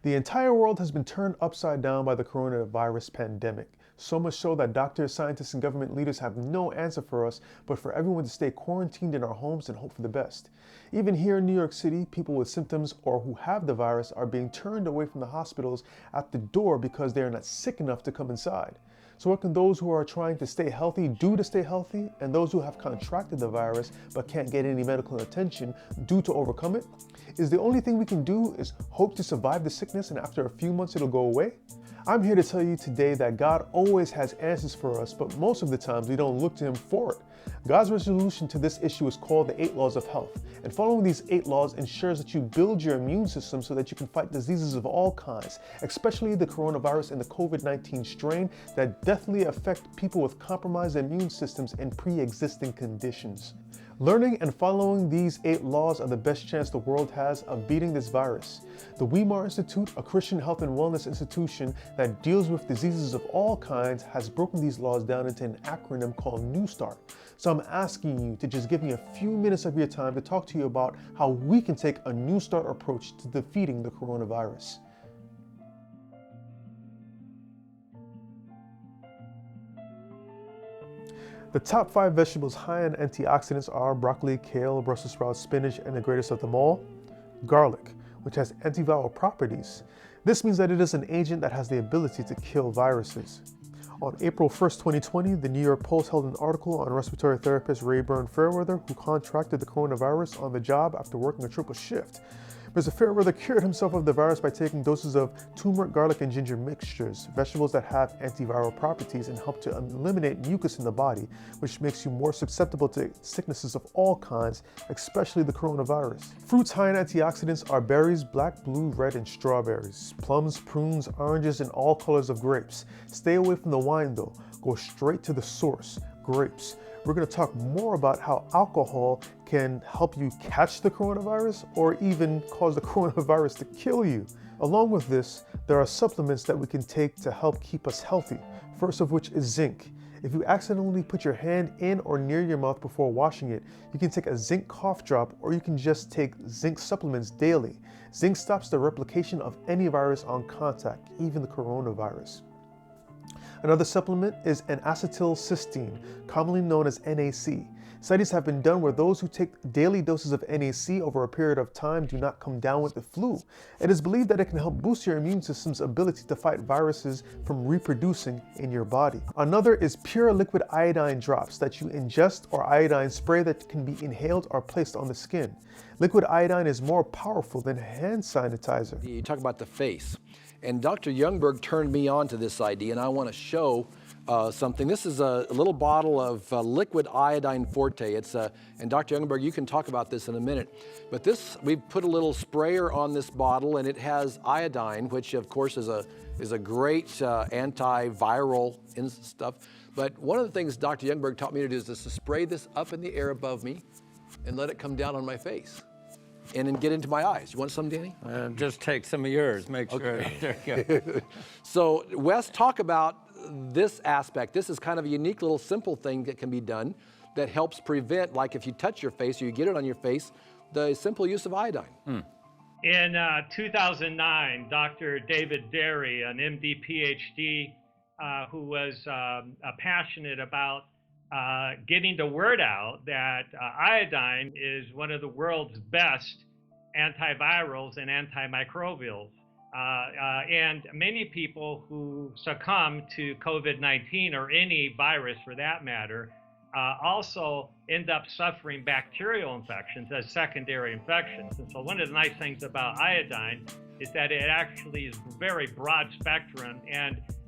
The entire world has been turned upside down by the coronavirus pandemic, so much so that doctors, scientists, and government leaders have no answer for us but for everyone to stay quarantined in our homes and hope for the best. Even here in New York City, people with symptoms or who have the virus are being turned away from the hospitals at the door because they are not sick enough to come inside. So what can those who are trying to stay healthy do to stay healthy, and those who have contracted the virus but can't get any medical attention do to overcome it? Is the only thing we can do is hope to survive the sickness and after a few months it'll go away? I'm here to tell you today that God always has answers for us, but most of the times we don't look to Him for it. God's resolution to this issue is called the 8 Laws of Health, and following these 8 laws ensures that you build your immune system so that you can fight diseases of all kinds, especially the coronavirus and the COVID-19 strain that deathly affect people with compromised immune systems and pre-existing conditions. Learning and following these 8 laws are the best chance the world has of beating this virus. The Weimar Institute, a Christian health and wellness institution that deals with diseases of all kinds, has broken these laws down into an acronym called New Start. So I'm asking you to just give me a few minutes of your time to talk to you about how we can take a New Start approach to defeating the coronavirus. The top 5 vegetables high in antioxidants are broccoli, kale, Brussels sprouts, spinach, and the greatest of them all, garlic, which has antiviral properties. This means that it is an agent that has the ability to kill viruses. On April 1st, 2020, the New York Post held an article on respiratory therapist Rayburn Fairweather, who contracted the coronavirus on the job after working a triple shift. Mr. Fairweather cured himself of the virus by taking doses of turmeric, garlic, and ginger mixtures, vegetables that have antiviral properties and help to eliminate mucus in the body, which makes you more susceptible to sicknesses of all kinds, especially the coronavirus. Fruits high in antioxidants are berries, black, blue, red, and strawberries, plums, prunes, oranges, and all colors of grapes. Stay away from the wine though. Go straight to the source, grapes. We're going to talk more about how alcohol can help you catch the coronavirus or even cause the coronavirus to kill you. Along with this, there are supplements that we can take to help keep us healthy, first of which is zinc. If you accidentally put your hand in or near your mouth before washing it, you can take a zinc cough drop, or you can just take zinc supplements daily. Zinc stops the replication of any virus on contact, even the coronavirus. Another supplement is an acetylcysteine, commonly known as NAC. Studies have been done where those who take daily doses of NAC over a period of time do not come down with the flu. It is believed that it can help boost your immune system's ability to fight viruses from reproducing in your body. Another is pure liquid iodine drops that you ingest, or iodine spray that can be inhaled or placed on the skin. Liquid iodine is more powerful than hand sanitizer. You talk about the face. And Dr. Youngberg turned me on to this idea, and I want to show something. This is a little bottle of liquid iodine forte. It's and Dr. Youngberg, you can talk about this in a minute. But this, we put a little sprayer on this bottle, and it has iodine, which of course is a great antiviral stuff. But one of the things Dr. Youngberg taught me to do is to spray this up in the air above me and let it come down on my face and then get into my eyes. You want some, Danny? Just take some of yours, make sure. Okay. There you go. So Wes, talk about this aspect. This is kind of a unique little simple thing that can be done that helps prevent, like if you touch your face or you get it on your face, the simple use of iodine. In 2009, Dr. David Derry, an MD PhD, who was passionate about getting the word out that iodine is one of the world's best antivirals and antimicrobials. And many people who succumb to COVID-19 or any virus for that matter also end up suffering bacterial infections as secondary infections. And so one of the nice things about iodine is that it actually is very broad spectrum,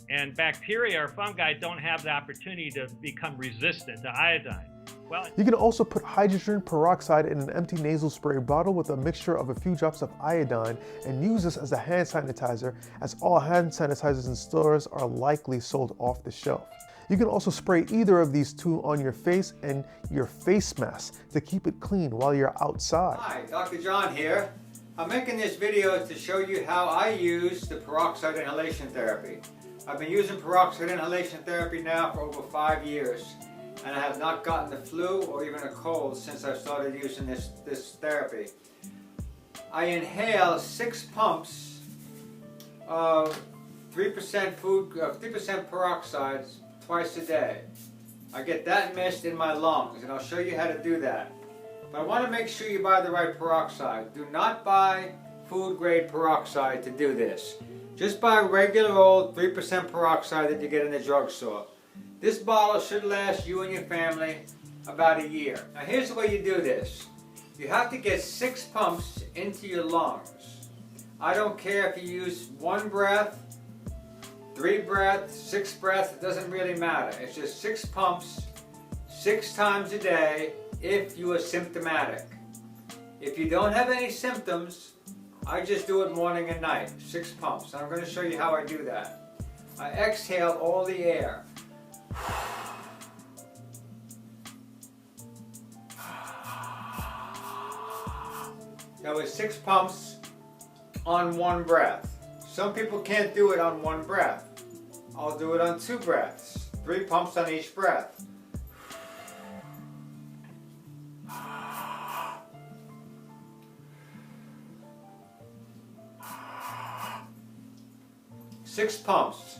and bacteria or fungi don't have the opportunity to become resistant to iodine. Well, You can also put hydrogen peroxide in an empty nasal spray bottle with a mixture of a few drops of iodine and use this as a hand sanitizer, as all hand sanitizers in stores are likely sold off the shelf. You can also spray either of these two on your face and your face mask to keep it clean while you're outside. Hi, Dr. John here. I'm making this video to show you how I use the peroxide inhalation therapy. I've been using peroxide inhalation therapy now for over 5 years, and I have not gotten the flu or even a cold since I started using this therapy. I inhale 6 pumps of 3% 3% peroxide twice a day. I get that mist in my lungs, and I'll show you how to do that. But I want to make sure you buy the right peroxide. Do not buy food grade peroxide to do this. Just buy regular old 3% peroxide that you get in the drugstore. This bottle should last you and your family about a year. Now here's the way you do this. You have to get 6 pumps into your lungs. I don't care if you use 1 breath, 3 breaths, 6 breaths, it doesn't really matter. It's just 6 pumps, 6 times a day if you are symptomatic. If you don't have any symptoms, I just do it morning and night, 6 pumps. And I'm going to show you how I do that. I exhale all the air. That was 6 pumps on 1 breath. Some people can't do it on 1 breath. I'll do it on 2 breaths, 3 pumps on each breath. Six pumps.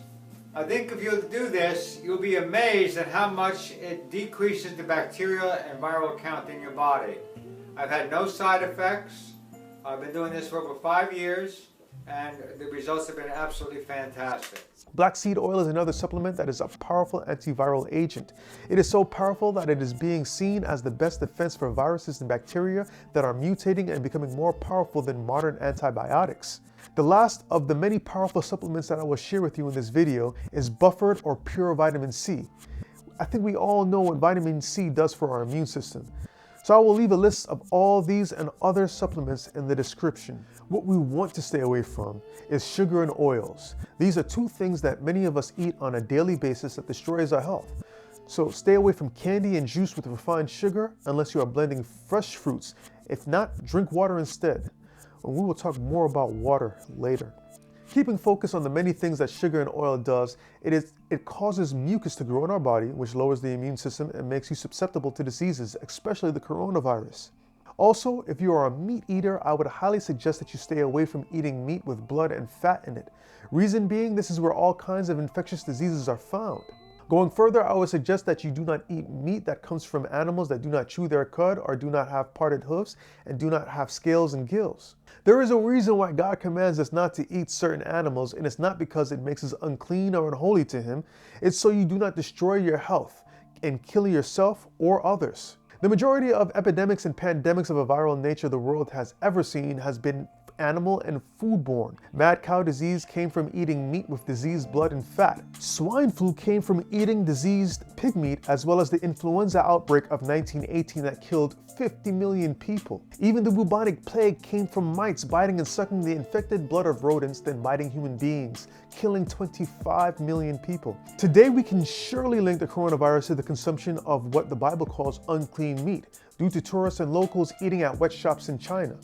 I think if you'll do this, you'll be amazed at how much it decreases the bacterial and viral count in your body. I've had no side effects. I've been doing this for over 5 years, and the results have been absolutely fantastic. Black seed oil is another supplement that is a powerful antiviral agent. It is so powerful that it is being seen as the best defense for viruses and bacteria that are mutating and becoming more powerful than modern antibiotics. The last of the many powerful supplements that I will share with you in this video is buffered or pure vitamin C. I think we all know what vitamin C does for our immune system. So I will leave a list of all these and other supplements in the description. What we want to stay away from is sugar and oils. These are 2 things that many of us eat on a daily basis that destroys our health. So stay away from candy and juice with refined sugar unless you are blending fresh fruits. If not, drink water instead. And we will talk more about water later. Keeping focus on the many things that sugar and oil does, it causes mucus to grow in our body, which lowers the immune system and makes you susceptible to diseases, especially the coronavirus. Also, if you are a meat eater, I would highly suggest that you stay away from eating meat with blood and fat in it. Reason being, this is where all kinds of infectious diseases are found. Going further, I would suggest that you do not eat meat that comes from animals that do not chew their cud or do not have parted hoofs and do not have scales and gills. There is a reason why God commands us not to eat certain animals, and it's not because it makes us unclean or unholy to Him. It's so you do not destroy your health and kill yourself or others. The majority of epidemics and pandemics of a viral nature the world has ever seen has been animal and foodborne. Mad cow disease came from eating meat with diseased blood and fat. Swine flu came from eating diseased pig meat, as well as the influenza outbreak of 1918 that killed 50 million people. Even the bubonic plague came from mites biting and sucking the infected blood of rodents, then biting human beings, killing 25 million people. Today we can surely link the coronavirus to the consumption of what the Bible calls unclean meat, due to tourists and locals eating at wet shops in China.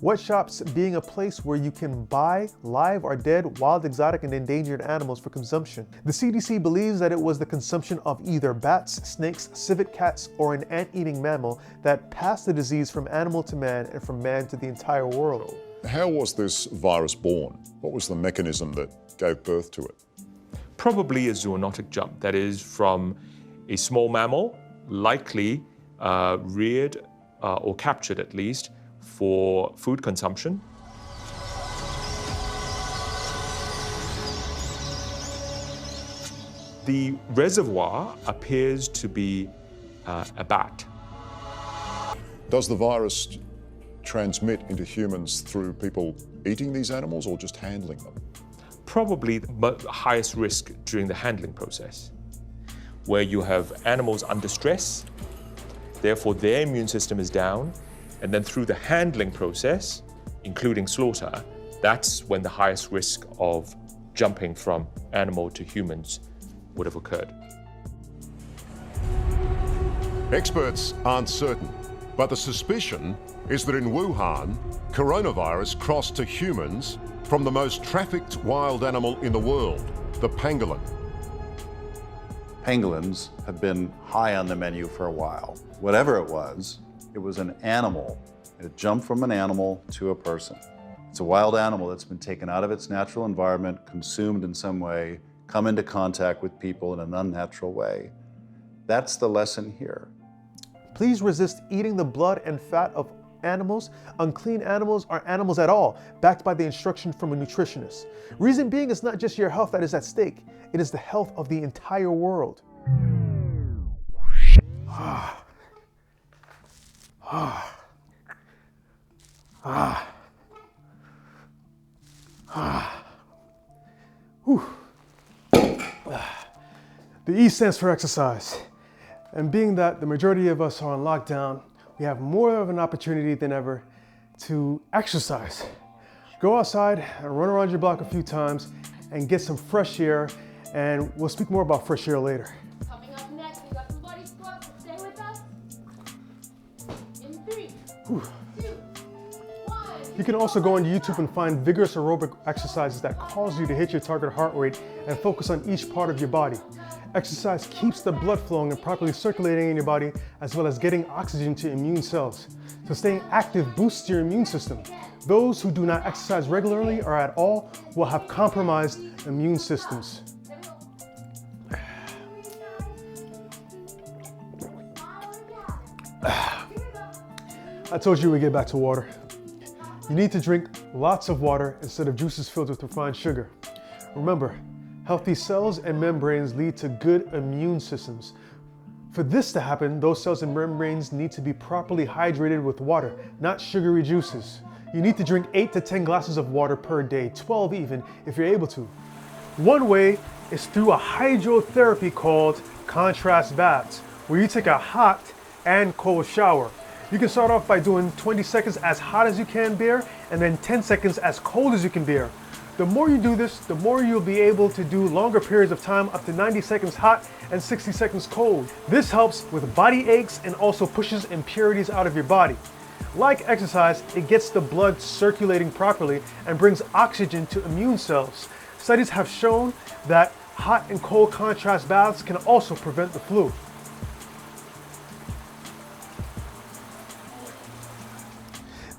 Wet shops being a place where you can buy live or dead, wild, exotic, and endangered animals for consumption. The CDC believes that it was the consumption of either bats, snakes, civet cats, or an ant-eating mammal that passed the disease from animal to man and from man to the entire world. How was this virus born? What was the mechanism that gave birth to it? Probably a zoonotic jump, that is from a small mammal, likely reared or captured at least, for food consumption. The reservoir appears to be a bat. Does the virus transmit into humans through people eating these animals or just handling them? Probably the highest risk during the handling process, where you have animals under stress, therefore their immune system is down, and then through the handling process, including slaughter, that's when the highest risk of jumping from animal to humans would have occurred. Experts aren't certain, but the suspicion is that in Wuhan, coronavirus crossed to humans from the most trafficked wild animal in the world, the pangolin. Pangolins have been high on the menu for a while. Whatever it was an animal. It jumped from an animal to a person. It's a wild animal that's been taken out of its natural environment, consumed in some way, come into contact with people in an unnatural way. That's the lesson here. Please resist eating the blood and fat of animals. Unclean animals are animals at all, backed by the instruction from a nutritionist. Reason being, it's not just your health that is at stake, it is the health of the entire world. The E stands for exercise. And being that the majority of us are on lockdown, we have more of an opportunity than ever to exercise. Go outside and run around your block a few times and get some fresh air, and we'll speak more about fresh air later. Coming up next, we got some body squats, so stay with us. In 3, 2, 1. You can also go on YouTube and find vigorous aerobic exercises that cause you to hit your target heart rate and focus on each part of your body. Exercise keeps the blood flowing and properly circulating in your body, as well as getting oxygen to immune cells. So staying active boosts your immune system. Those who do not exercise regularly or at all will have compromised immune systems. I told you we'd get back to water. You need to drink lots of water instead of juices filled with refined sugar. Remember, healthy cells and membranes lead to good immune systems. For this to happen, those cells and membranes need to be properly hydrated with water, not sugary juices. You need to drink 8 to 10 glasses of water per day, 12 even, if you're able to. One way is through a hydrotherapy called contrast baths, where you take a hot and cold shower. You can start off by doing 20 seconds as hot as you can bear, and then 10 seconds as cold as you can bear. The more you do this, the more you'll be able to do longer periods of time, up to 90 seconds hot and 60 seconds cold. This helps with body aches and also pushes impurities out of your body. Like exercise, it gets the blood circulating properly and brings oxygen to immune cells. Studies have shown that hot and cold contrast baths can also prevent the flu.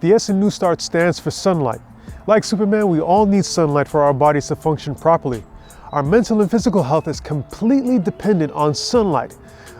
The S in New Start stands for sunlight. Like Superman, we all need sunlight for our bodies to function properly. Our mental and physical health is completely dependent on sunlight.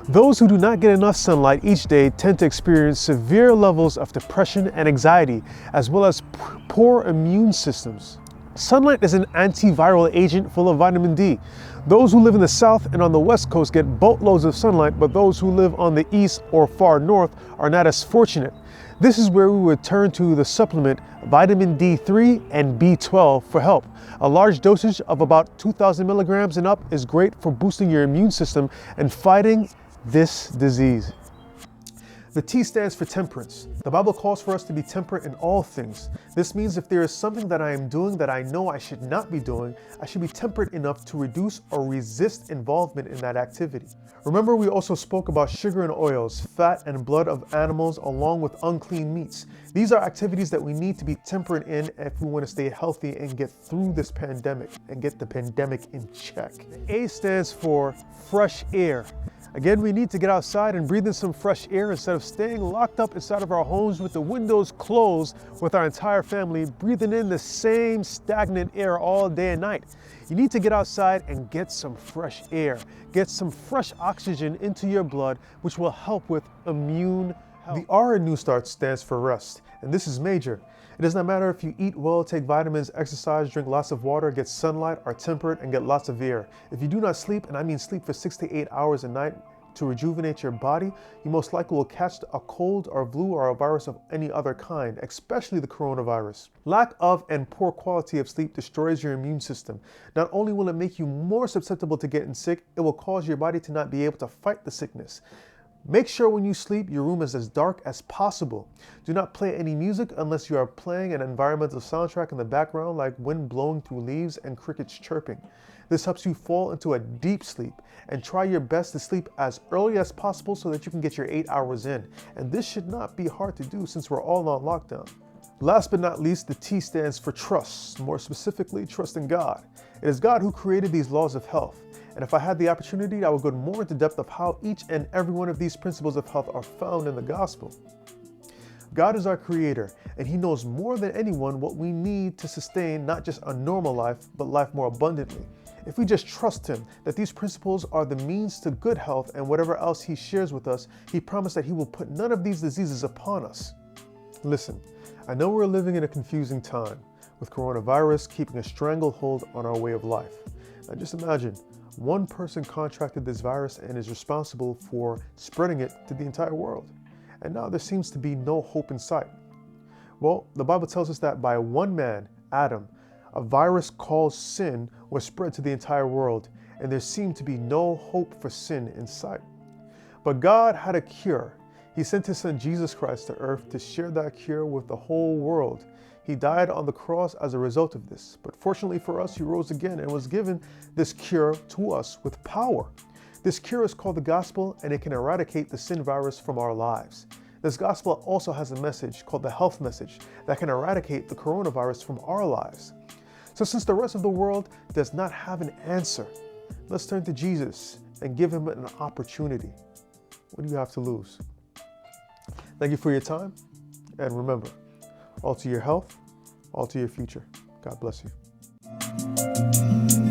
Those who do not get enough sunlight each day tend to experience severe levels of depression and anxiety, as well as poor immune systems. Sunlight is an antiviral agent full of vitamin D. Those who live in the south and on the west coast get boatloads of sunlight, but those who live on the east or far north are not as fortunate. This is where we would turn to the supplement vitamin D3 and B12 for help. A large dosage of about 2,000 milligrams and up is great for boosting your immune system and fighting this disease. The T stands for temperance. The Bible calls for us to be temperate in all things. This means if there is something that I am doing that I know I should not be doing, I should be temperate enough to reduce or resist involvement in that activity. Remember, we also spoke about sugar and oils, fat and blood of animals, along with unclean meats. These are activities that we need to be temperate in if we want to stay healthy and get through this pandemic and get the pandemic in check. The A stands for fresh air. Again, we need to get outside and breathe in some fresh air instead of staying locked up inside of our homes with the windows closed with our entire family, breathing in the same stagnant air all day and night. You need to get outside and get some fresh air. Get some fresh oxygen into your blood, which will help with immune health. The R in New Start stands for rest, and this is major. It does not matter if you eat well, take vitamins, exercise, drink lots of water, get sunlight, are temperate, and get lots of air. If you do not sleep, and I mean sleep for 6 to 8 hours a night to rejuvenate your body, you most likely will catch a cold or flu or a virus of any other kind, especially the coronavirus. Lack of and poor quality of sleep destroys your immune system. Not only will it make you more susceptible to getting sick, it will cause your body to not be able to fight the sickness. Make sure when you sleep, your room is as dark as possible. Do not play any music unless you are playing an environmental soundtrack in the background like wind blowing through leaves and crickets chirping. This helps you fall into a deep sleep, and try your best to sleep as early as possible so that you can get your 8 hours in. And this should not be hard to do since we're all on lockdown. Last but not least, the T stands for trust, more specifically, trust in God. It is God who created these laws of health. And if I had the opportunity, I would go more into depth of how each and every one of these principles of health are found in the gospel. God is our creator, and he knows more than anyone what we need to sustain not just a normal life, but life more abundantly. If we just trust him that these principles are the means to good health and whatever else he shares with us, he promised that he will put none of these diseases upon us. Listen, I know we're living in a confusing time, with coronavirus keeping a stranglehold on our way of life. Now just imagine, one person contracted this virus and is responsible for spreading it to the entire world. And now there seems to be no hope in sight. Well, the Bible tells us that by one man, Adam, a virus called sin was spread to the entire world, and there seemed to be no hope for sin in sight. But God had a cure. He sent his son Jesus Christ to earth to share that cure with the whole world. He died on the cross as a result of this, but fortunately for us, he rose again and was given this cure to us with power. This cure is called the gospel, and it can eradicate the sin virus from our lives. This gospel also has a message called the health message that can eradicate the coronavirus from our lives. So since the rest of the world does not have an answer, let's turn to Jesus and give him an opportunity. What do you have to lose? Thank you for your time, and remember, all to your health, all to your future. God bless you.